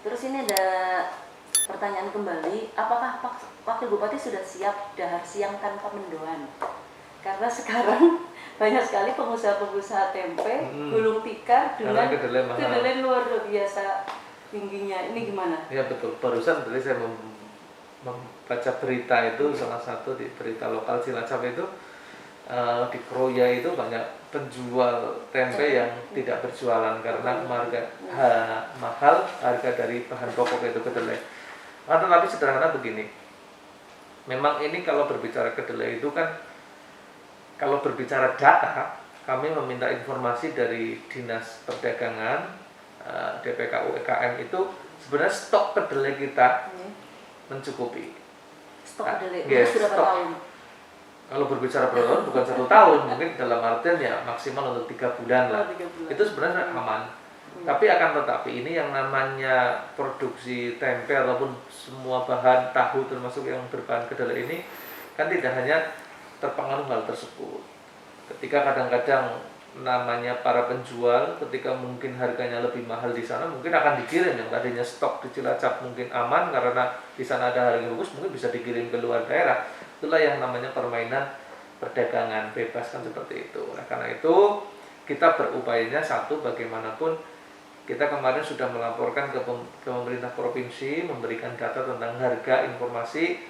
Terus ini ada pertanyaan kembali, apakah Wakil Bupati sudah siap dahar siang tanpa mendoan? Karena sekarang banyak sekali pengusaha-pengusaha tempe, gulung tikar dengan kedelai luar biasa tingginya. Ini gimana? Ya betul, barusan tadi saya membaca berita itu, salah satu di berita lokal Cilacap itu, di Kroya itu banyak penjual tempe yang tidak berjualan karena mahal harga dari bahan pokok itu kedelai. Tapi sederhana begini, memang ini kalau berbicara kedelai itu kan, kalau berbicara data, kami meminta informasi dari Dinas Perdagangan, DPKU EKM itu sebenarnya stok kedelai kita mencukupi. Stok kedelai berapa tahun? Kalau berbicara berapa tahun bukan 1 tahun, mungkin dalam artian ya maksimal untuk 3 bulan lah. 3 bulan. Itu sebenarnya aman. Tapi akan tetapi ini yang namanya produksi tempe ataupun semua bahan tahu termasuk yang berbahan kedelai ini kan tidak hanya terpengaruh hal tersebut. Ketika kadang-kadang namanya para penjual, ketika mungkin harganya lebih mahal di sana, mungkin akan dikirim yang tadinya stok di Cilacap mungkin aman karena di sana ada harga yang bagus, mungkin bisa dikirim ke luar daerah. Itulah yang namanya permainan perdagangan bebas kan seperti itu. Nah, karena itu kita berupayanya satu, bagaimanapun kita kemarin sudah melaporkan ke pemerintah provinsi, memberikan data tentang harga informasi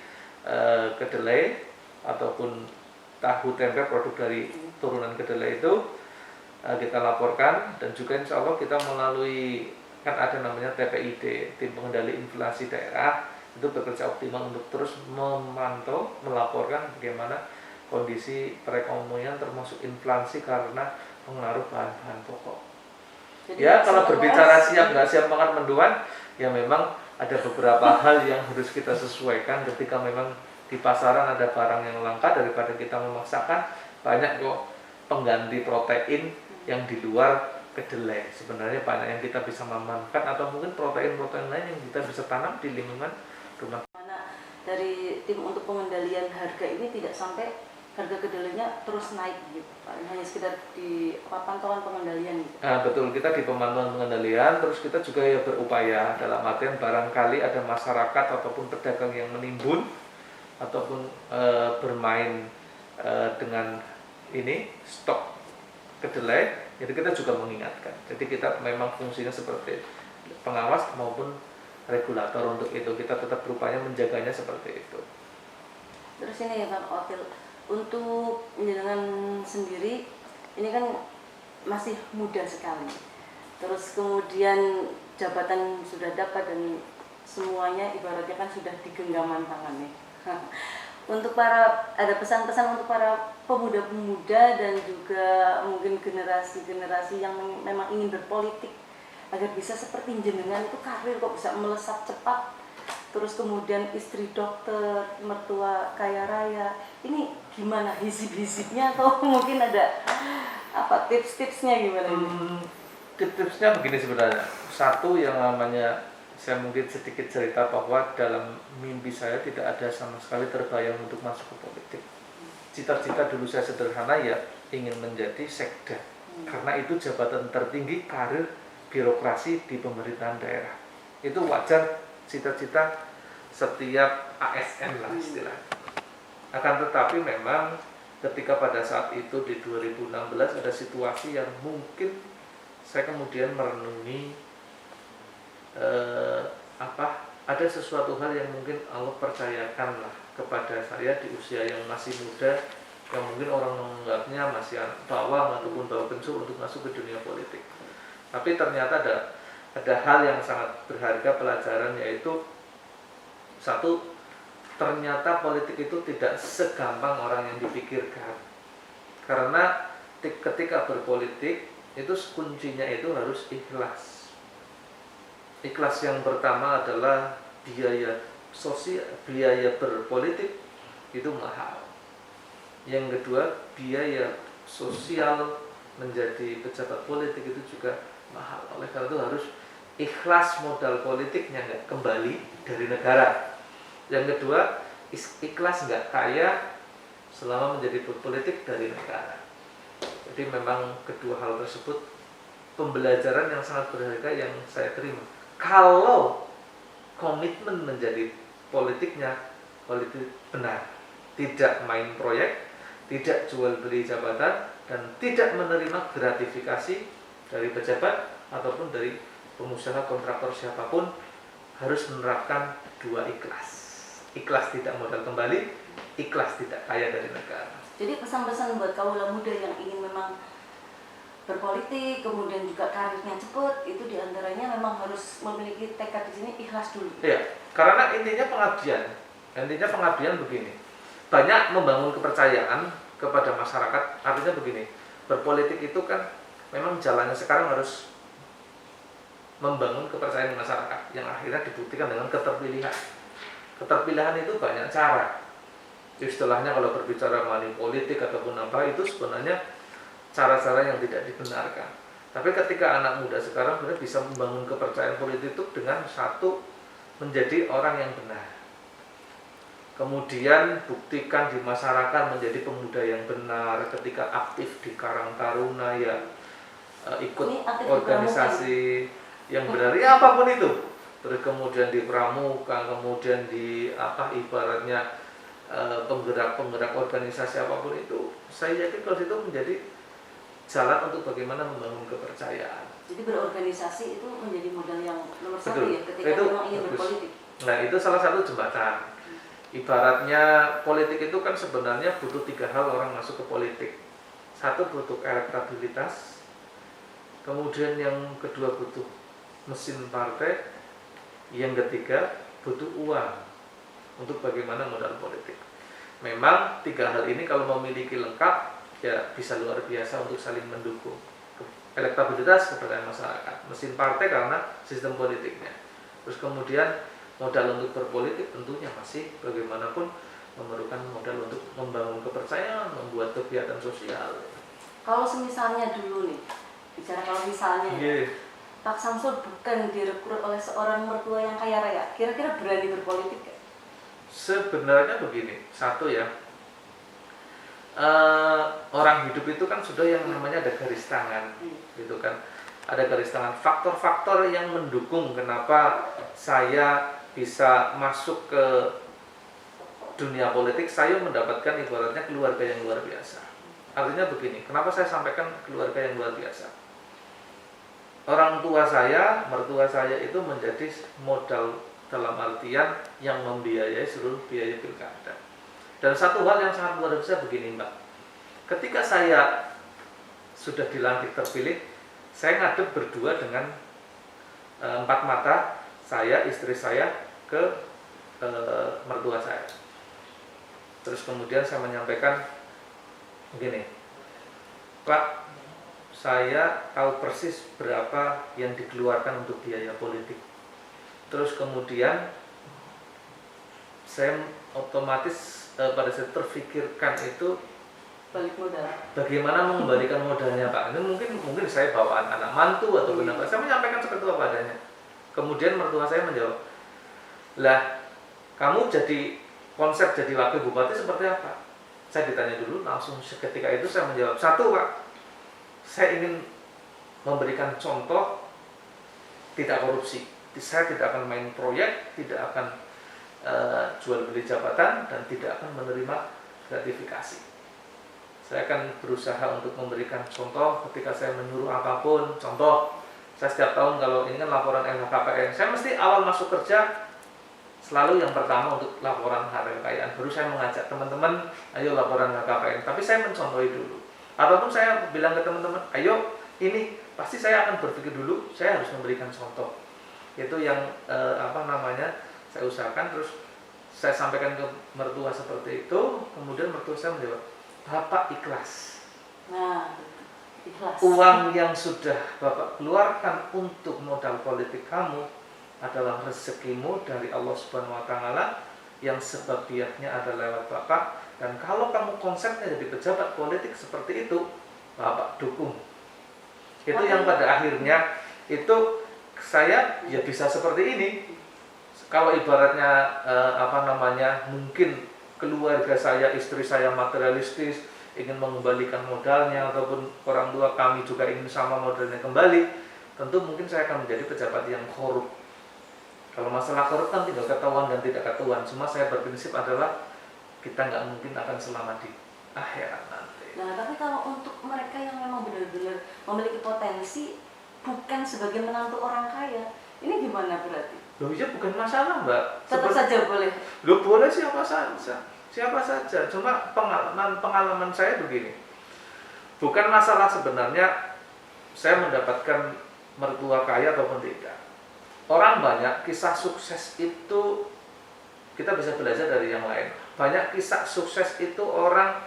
kedelai ataupun tahu tempe produk dari turunan kedelai itu, kita laporkan. Dan juga insya Allah kita melalui, kan ada namanya TPID, Tim Pengendali Inflasi Daerah, itu bekerja optimal untuk terus memantau, melaporkan bagaimana kondisi perekonomian termasuk inflasi karena pengaruh bahan-bahan pokok. Jadi ya kalau berbicara siap nggak siap makan mendoan, ya memang ada beberapa hal yang harus kita sesuaikan ketika memang di pasaran ada barang yang langka, daripada kita memaksakan. Banyak kok pengganti protein yang di luar kedelai. Sebenarnya banyak yang kita bisa memanfaatkan, atau mungkin protein-protein lain yang kita bisa tanam di lingkungan rumah. Dari tim untuk pengendalian harga ini tidak sampai harga kedelainya terus naik gitu, hanya sekedar di pantauan pengendalian gitu. Betul, kita di pemantauan pengendalian, terus kita juga ya berupaya dalam artian barangkali ada masyarakat ataupun pedagang yang menimbun ataupun bermain dengan ini stok kedelai, itu kita juga mengingatkan. Jadi kita memang fungsinya seperti pengawas maupun regulator untuk itu. Kita tetap berupaya menjaganya seperti itu. Terus ini ya Pak Wakil, untuk jenengan sendiri ini kan masih muda sekali. Terus kemudian jabatan sudah dapat dan semuanya ibaratnya kan sudah di genggaman tangannya. Untuk ada pesan-pesan untuk para pemuda-pemuda dan juga mungkin generasi-generasi yang memang ingin berpolitik agar bisa seperti jenengan itu karir kok bisa melesat cepat, terus kemudian istri dokter, mertua kaya raya, ini gimana hizib-hizibnya atau mungkin ada apa tips-tipsnya gimana ini? Tips-tipsnya begini sebenarnya. Satu, yang namanya saya mungkin sedikit cerita bahwa dalam mimpi saya tidak ada sama sekali terbayang untuk masuk ke politik. Cita-cita dulu saya sederhana, ya ingin menjadi sekda. Karena itu jabatan tertinggi karir birokrasi di pemerintahan daerah. Itu wajar cita-cita setiap ASN lah istilahnya. Akan tetapi memang ketika pada saat itu di 2016 ada situasi yang mungkin saya kemudian merenungi, ada sesuatu hal yang mungkin Allah percayakan lah kepada saya di usia yang masih muda, yang mungkin orang menganggapnya masih bawang ataupun bawa pencur untuk masuk ke dunia politik. Tapi ternyata ada hal yang sangat berharga pelajaran, yaitu satu, ternyata politik itu tidak segampang orang yang dipikirkan. Karena ketika berpolitik itu kuncinya itu harus ikhlas. Ikhlas yang pertama adalah biaya sosial, biaya berpolitik itu mahal. Yang kedua, biaya sosial menjadi pejabat politik itu juga mahal. Oleh karena itu harus ikhlas modal politiknya nggak kembali dari negara. Yang kedua, ikhlas nggak kaya selama menjadi politik dari negara. Jadi memang kedua hal tersebut pembelajaran yang sangat berharga yang saya terima. Kalau komitmen menjadi politik benar, tidak main proyek, tidak jual beli jabatan, dan tidak menerima gratifikasi dari pejabat ataupun dari pengusaha kontraktor siapapun, harus menerapkan 2 ikhlas. Ikhlas tidak modal kembali, ikhlas tidak kaya dari negara. Jadi pesan-pesan buat kaula muda yang ingin memang berpolitik, kemudian juga karirnya cepat, itu diantaranya memang harus memiliki tekad di sini, ikhlas dulu. Iya, karena intinya pengabdian. Intinya pengabdian begini. Banyak membangun kepercayaan kepada masyarakat. Artinya begini, berpolitik itu kan memang jalannya sekarang harus membangun kepercayaan masyarakat yang akhirnya dibuktikan dengan keterpilihan. Keterpilihan itu banyak cara. Istilahnya kalau berbicara mengenai politik ataupun apa, itu sebenarnya cara-cara yang tidak dibenarkan. Tapi ketika anak muda sekarang benar bisa membangun kepercayaan politik itu dengan satu, menjadi orang yang benar. Kemudian buktikan di masyarakat menjadi pemuda yang benar ketika aktif di Karang Taruna, ya ikut organisasi yang benar, ya apapun itu. Terus kemudian di pramuka, kemudian di ibaratnya penggerak-penggerak organisasi apapun itu. Saya yakin kalau itu menjadi jalan untuk bagaimana membangun kepercayaan. Jadi berorganisasi itu menjadi modal yang nomor satu. Betul. Ya ketika Itu memang ingin berpolitik. Nah, itu salah satu jembatan. Ibaratnya politik itu kan sebenarnya butuh 3 hal orang masuk ke politik. 1 butuh elektabilitas, kemudian yang kedua butuh mesin partai, yang ketiga butuh uang untuk bagaimana modal politik. Memang 3 hal ini kalau memiliki lengkap, ya bisa luar biasa untuk saling mendukung. Elektabilitas kepercayaan masyarakat, mesin partai karena sistem politiknya. Terus kemudian modal untuk berpolitik tentunya masih bagaimanapun memerlukan modal untuk membangun kepercayaan, membuat kegiatan sosial. Kalau misalnya dulu nih, bicara kalau misalnya Pak Samsul bukan direkrut oleh seorang mertua yang kaya raya, kira-kira berani berpolitik gak? Sebenarnya begini, satu ya, orang hidup itu kan sudah yang namanya ada garis tangan, gitu kan. Ada garis tangan, faktor-faktor yang mendukung kenapa saya bisa masuk ke dunia politik. Saya mendapatkan ibaratnya keluarga yang luar biasa. Artinya begini, kenapa saya sampaikan keluarga yang luar biasa? Orang tua saya, mertua saya itu menjadi modal dalam artian yang membiayai seluruh biaya pilkada. Dan satu hal yang sangat luar biasa begini Mbak, ketika saya sudah dilantik terpilih, saya ngadep berdua dengan 4 mata, saya, istri saya ke mertua saya. Terus kemudian saya menyampaikan begini, Pak, saya tahu persis berapa yang dikeluarkan untuk biaya politik. Terus kemudian saya otomatis pada saat terfikirkan itu Balik modal. Bagaimana mengembalikan modalnya Pak? Ini mungkin saya bawaan anak mantu atau apa. Saya menyampaikan seperti itu padanya. Kemudian mertua saya menjawab, lah kamu jadi konsep jadi wakil bupati seperti apa? Saya ditanya dulu, langsung seketika itu saya menjawab, 1 Pak, saya ingin memberikan contoh tidak korupsi. Saya tidak akan main proyek, tidak akan jual beli jabatan, dan tidak akan menerima gratifikasi. Saya akan berusaha untuk memberikan contoh ketika saya menyuruh apapun. Contoh, saya setiap tahun kalau ini kan laporan LHKPN, saya mesti awal masuk kerja selalu yang pertama untuk laporan harta kekayaan. Baru saya mengajak teman-teman, ayo laporan LHKPN. Tapi saya mencontohi dulu. Ataupun saya bilang ke teman-teman, ayo ini pasti saya akan berpikir dulu, saya harus memberikan contoh. Itu yang saya usahakan. Terus saya sampaikan ke mertua seperti itu. Kemudian mertua saya menjawab, Bapak ikhlas. Nah, ikhlas. Uang yang sudah Bapak keluarkan untuk modal politik kamu adalah rezekimu dari Allah Subhanahu wa taala yang sebabiahnya ada lewat Bapak, dan kalau kamu konsepnya jadi pejabat politik seperti itu, Bapak dukung. Itu yang pada akhirnya itu saya ya bisa seperti ini. Kalau ibaratnya mungkin keluarga saya, istri saya materialistis, ingin mengembalikan modalnya, ataupun orang tua kami juga ingin sama modalnya kembali, tentu mungkin saya akan menjadi pejabat yang korup. Kalau masalah korup kan tinggal ketahuan dan tidak ketahuan. Cuma saya berprinsip adalah kita nggak mungkin akan selamat di akhirat nanti. Nah, tapi kalau untuk mereka yang memang benar-benar memiliki potensi bukan sebagai menantu orang kaya, ini gimana berarti? Loh iya bukan masalah Mbak. Tetap saja boleh. Loh boleh siapa saja. Cuma pengalaman saya begini. Bukan masalah sebenarnya saya mendapatkan mertua kaya ataupun tidak. Orang banyak kisah sukses itu kita bisa belajar dari yang lain. Banyak kisah sukses itu orang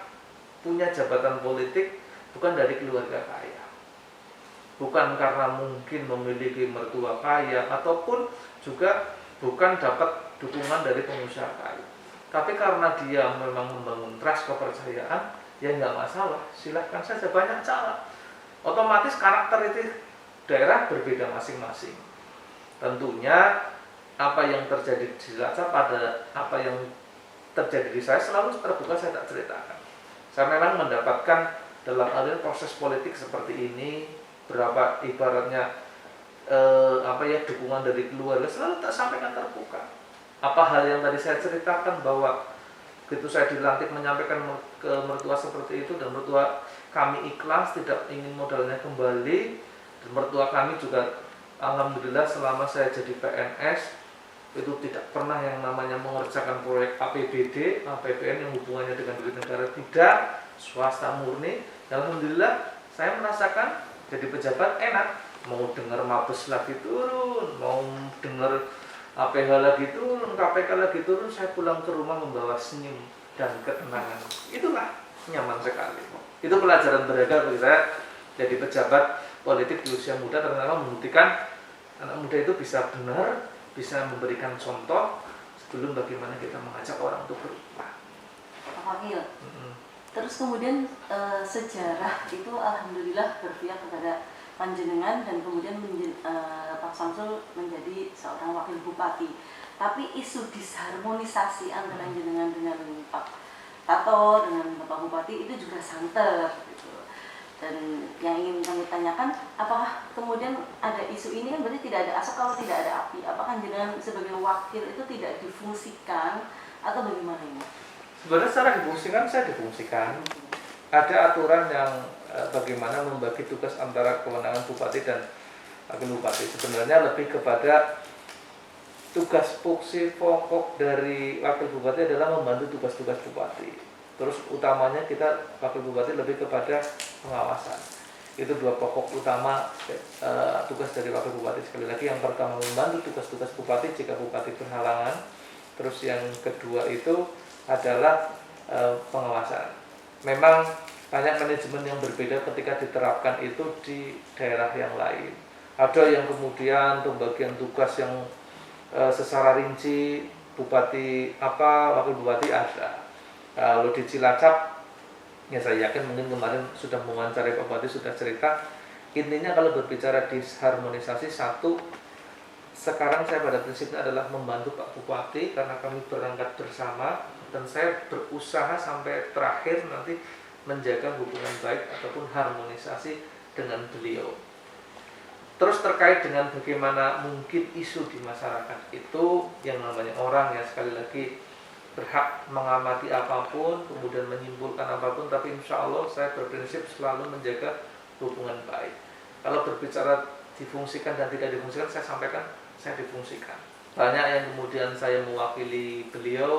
punya jabatan politik bukan dari keluarga kaya. Bukan karena mungkin memiliki mertua kaya ataupun juga bukan dapat dukungan dari pengusaha kaya. Tapi karena dia memang membangun trust kepercayaan, ya nggak masalah. Silahkan saja, banyak cara. Otomatis karakter itu daerah berbeda masing-masing. Tentunya apa yang terjadi di Cilacap pada apa yang terjadi di saya selalu terbuka saya tak ceritakan. Saya memang mendapatkan dalam artian proses politik seperti ini, berapa ibaratnya dukungan dari keluarga selalu tak sampaikan terbuka. Apa hal yang tadi saya ceritakan bahwa begitu saya dilantik menyampaikan ke mertua seperti itu dan mertua kami ikhlas tidak ingin modalnya kembali dan mertua kami juga alhamdulillah selama saya jadi PNS itu tidak pernah yang namanya mengerjakan proyek APBD, APBN yang hubungannya dengan duit negara, tidak, swasta murni. Alhamdulillah saya merasakan jadi pejabat enak, mau dengar Mabes lagi turun, mau dengar APH lagi turun, KPK lagi turun, saya pulang ke rumah membawa senyum dan ketenangan. Itulah nyaman sekali. Itu pelajaran berharga bagi saya jadi pejabat politik di usia muda, ternyata membuktikan anak muda itu bisa benar, bisa memberikan contoh sebelum bagaimana kita mengajak orang untuk berubah. Pak Wakil. Terus kemudian sejarah itu alhamdulillah berpihak kepada panjenengan dan kemudian Pak Samsul menjadi seorang wakil bupati. Tapi isu disharmonisasi antara jenengan dengan Pak Tato dengan Bapak Bupati itu juga santer gitu. Dan yang ingin kami tanyakan, apakah kemudian ada isu ini kan berarti tidak ada asap kalau tidak ada api. Apakah jenengan sebagai wakil itu tidak difungsikan atau bagaimana ini? Sebenarnya secara difungsikan, saya difungsikan. Ada aturan yang bagaimana membagi tugas antara kewenangan bupati dan wakil bupati. Sebenarnya lebih kepada tugas fungsi pokok dari wakil bupati adalah membantu tugas-tugas bupati. Terus utamanya kita wakil bupati lebih kepada pengawasan. Itu dua pokok utama tugas dari wakil bupati. Sekali lagi yang pertama membantu tugas-tugas bupati jika bupati berhalangan. Terus yang kedua itu adalah pengawasan. Memang banyak manajemen yang berbeda ketika diterapkan itu di daerah yang lain. Ada yang kemudian pembagian tugas yang secara rinci bupati apa, wakil bupati ada. Kalau di Cilacap, ya saya yakin mungkin kemarin sudah mewawancari Pak Bupati sudah cerita. Intinya kalau berbicara disharmonisasi, satu, sekarang saya pada prinsipnya adalah membantu Pak Bupati karena kami berangkat bersama dan saya berusaha sampai terakhir nanti menjaga hubungan baik ataupun harmonisasi dengan beliau. Terus terkait dengan bagaimana mungkin isu di masyarakat itu yang namanya orang ya sekali lagi berhak mengamati apapun, kemudian menyimpulkan apapun, tapi insya Allah saya berprinsip selalu menjaga hubungan baik. Kalau berbicara difungsikan dan tidak difungsikan, saya sampaikan saya difungsikan. Banyak yang kemudian saya mewakili beliau,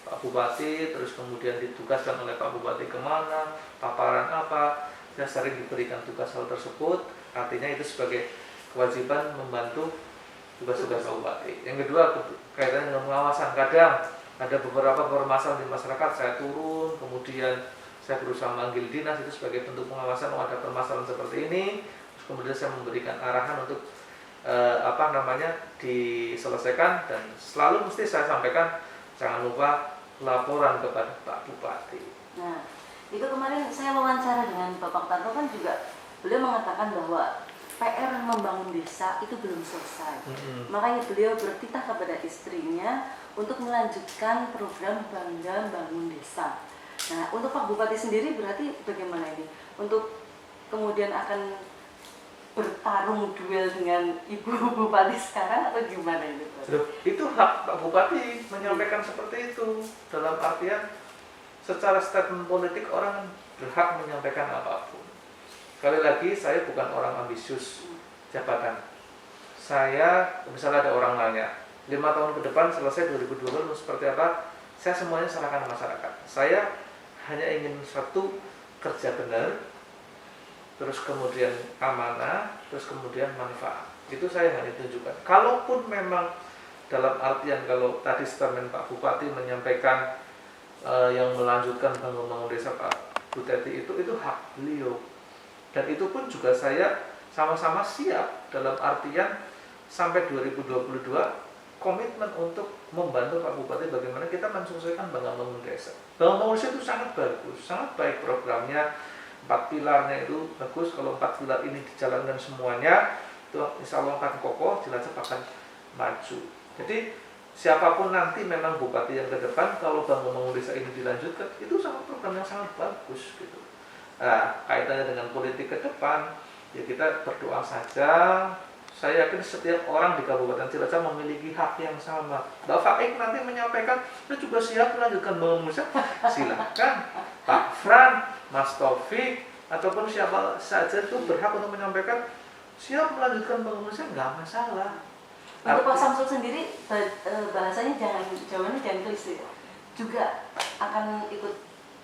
Pak Bupati, terus kemudian ditugaskan oleh Pak Bupati kemana, paparan apa, saya sering diberikan tugas hal tersebut, artinya itu sebagai kewajiban membantu tugas-tugas Pak Bupati. Yang kedua, kaitannya dengan pengawasan, kadang ada beberapa permasalahan di masyarakat, saya turun, kemudian saya berusaha manggil dinas itu sebagai bentuk pengawasan, ada permasalahan seperti ini, terus kemudian saya memberikan arahan untuk diselesaikan dan selalu mesti saya sampaikan jangan lupa laporan kepada Pak Bupati. Nah, itu kemarin saya wawancara dengan Bapak Tanto kan juga beliau mengatakan bahwa PR membangun desa itu belum selesai. Makanya beliau bertitah kepada istrinya untuk melanjutkan program Bangga Bangun Desa. Nah, untuk Pak Bupati sendiri berarti bagaimana ini? Untuk kemudian akan bertarung duel dengan Ibu Bupati sekarang atau gimana itu? Itu hak Pak Bupati menyampaikan seperti itu, dalam artian secara statement politik orang berhak menyampaikan apapun. Sekali lagi, saya bukan orang ambisius jabatan. Saya, misalnya ada orang nanya, 5 tahun ke depan selesai 2020 seperti apa, saya semuanya serahkan masyarakat. Saya hanya ingin satu, kerja benar, terus kemudian amanah, terus kemudian manfaat. Itu saya hanya tunjukkan. Kalaupun memang dalam artian kalau tadi statement Pak Bupati menyampaikan yang melanjutkan bangun desa Pak Buteti itu hak beliau. Dan itu pun juga saya sama-sama siap dalam artian sampai 2022 komitmen untuk membantu Pak Bupati bagaimana kita mensukseskan bangun desa. Bangun desa itu sangat bagus, sangat baik programnya. 4 pilarnya itu bagus. Kalau 4 pilar ini dijalankan semuanya, itu insya Allah akan kokoh, Cilacap akan maju. Jadi siapapun nanti memang bupati yang ke depan, kalau bangun desa ini dilanjutkan, itu sangat program yang sangat bagus gitu. Nah, kaitannya dengan politik ke depan, ya kita berdoa saja. Saya yakin setiap orang di Kabupaten Cilacap memiliki hak yang sama. Mbak Faik nanti menyampaikan, dia juga siap melanjutkan bangun desa. Silakan, Pak Fran, Mas Taufik, ataupun siapa saja itu berhak untuk menyampaikan siap melanjutkan bangun desa, nggak masalah. Untuk Pak Samsul sendiri, bahasanya jawabannya jangan klise, juga akan ikut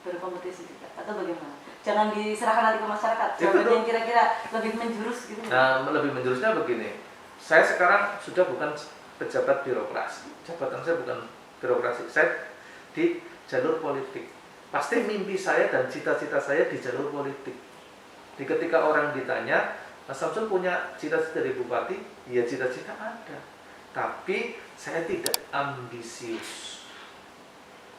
berkompetisi juga, atau bagaimana? Jangan diserahkan nanti ke masyarakat, jawaban yang kira-kira lebih menjurus gitu. Nah, lebih menjurusnya begini, saya sekarang sudah bukan pejabat birokrasi, jabatan saya bukan birokrasi, saya di jalur politik. Pasti mimpi saya dan cita-cita saya di jalur politik. Di ketika orang ditanya, Mas Samsul punya cita-cita dari bupati? Ya cita-cita ada, tapi saya tidak ambisius.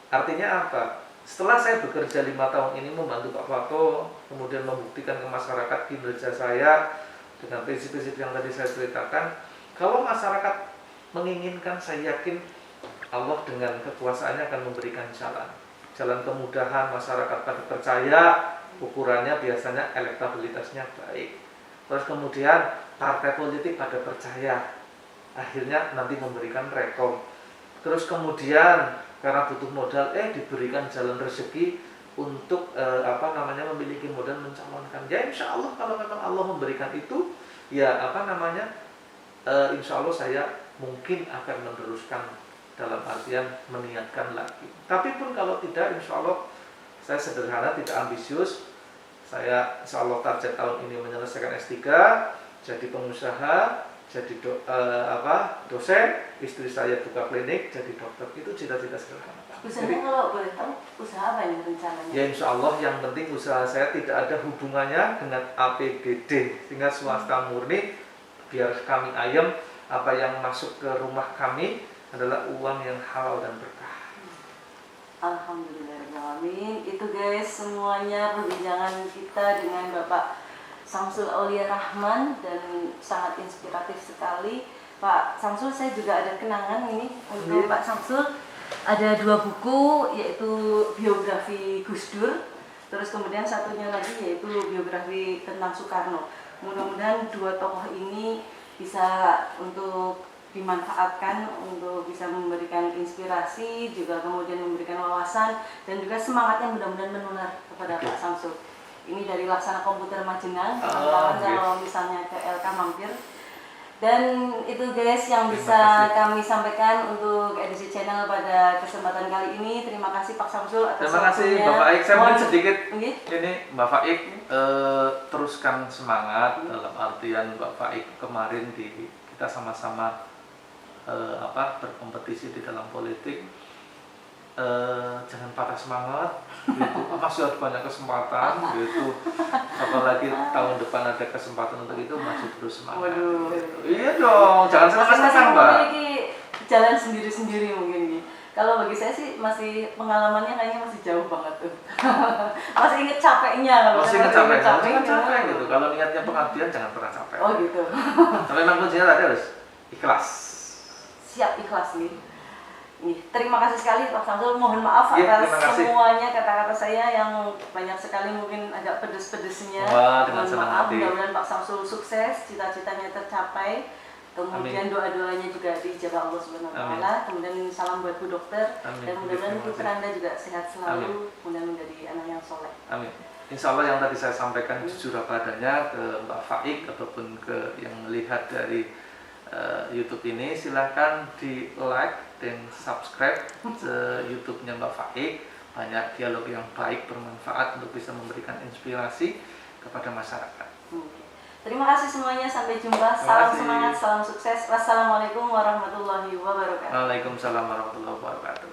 Artinya apa? Setelah saya bekerja 5 tahun ini membantu Pak Fato, kemudian membuktikan ke masyarakat kinerja saya dengan prinsip-prinsip yang tadi saya ceritakan, kalau masyarakat menginginkan, saya yakin Allah dengan kekuasaannya akan memberikan jalan kemudahan, masyarakat pada percaya, ukurannya biasanya elektabilitasnya baik. Terus kemudian partai politik pada percaya, akhirnya nanti memberikan rekom. Terus kemudian karena butuh modal, diberikan jalan rezeki untuk memiliki modal mencalonkan. Ya insya Allah kalau memang Allah memberikan itu, ya insya Allah saya mungkin akan meneruskan dalam artian meniatkan lagi. Tapi pun kalau tidak, insya Allah saya sederhana, tidak ambisius. Saya insya Allah target tahun ini menyelesaikan S3, jadi pengusaha, jadi dosen, istri saya buka klinik, jadi dokter. Itu cita-cita sederhana. Usahanya kalau boleh tahu, usaha apa yang rencananya? Ya insya Allah yang penting usaha saya tidak ada hubungannya dengan APBD, sehingga swasta murni, biar kami ayam, apa yang masuk ke rumah kami adalah uang yang halal dan berkah. Alhamdulillahirrahmanirrahim. Itu guys semuanya perbincangan kita dengan Bapak Samsul Aulia Rahman, dan sangat inspiratif sekali. Pak Samsul, saya juga ada kenangan ini untuk Pak Samsul. Ada 2 buku, yaitu biografi Gus Dur, terus kemudian satunya lagi yaitu biografi tentang Soekarno. Mudah-mudahan 2 tokoh ini bisa untuk dimanfaatkan untuk bisa memberikan inspirasi, juga kemudian memberikan wawasan, dan juga semangatnya mudah-mudahan menular kepada Pak Samsul. Ini dari Laksana Komputer Majenang, teman-teman kalau misalnya ke LK mampir. Dan itu guys yang bisa kami sampaikan untuk edisi channel pada kesempatan kali ini. Terima kasih Pak Samsul atas terima kasih waktunya. Mbak Faik. Saya mungkin sedikit ini Mbak Faik teruskan semangat dalam artian Mbak Faik kemarin kita sama-sama berkompetisi di dalam politik. Jangan patah semangat gitu. Masih ada banyak kesempatan gitu, apalagi tahun depan ada kesempatan untuk itu, masih terus semangat. Waduh. Gitu. Iya dong, jangan setengah-setengah Mbak. Memiliki jalan sendiri-sendiri mungkin nih. Kalau bagi saya sih masih pengalamannya kayaknya masih jauh banget tuh. Masih inget capeknya kalau masih inget capek gitu. Kalau niatnya pengabdian jangan pernah capek. Oh gitu. Tapi memang kuncinya tadi harus ikhlas. Siap ikhlas nih. Terima kasih sekali Pak Samsul. Mohon maaf Ya, atas semuanya kata-kata saya yang banyak sekali mungkin agak pedes-pedesnya. Dengan Mohon senang maaf, hati. mudah-mudahan Pak Samsul sukses, cita-citanya tercapai. Kemudian doa-doanya juga dijawab Allah Subhanahu wa taala. Kemudian salam buat Bu Dokter. Amin. Dan mudah-mudahan putra Anda juga sehat selalu, kemudian menjadi anak yang soleh. Amin. Insya Allah yang tadi saya sampaikan jujur apa adanya ke Mbak Faik ataupun ke yang melihat dari YouTube ini, silahkan di like dan subscribe YouTube-nya Mbak Faik. Banyak dialog yang baik, bermanfaat untuk bisa memberikan inspirasi kepada masyarakat. Terima kasih semuanya, sampai jumpa. Salam semangat, salam sukses. Wassalamualaikum warahmatullahi wabarakatuh. Waalaikumsalam warahmatullahi wabarakatuh.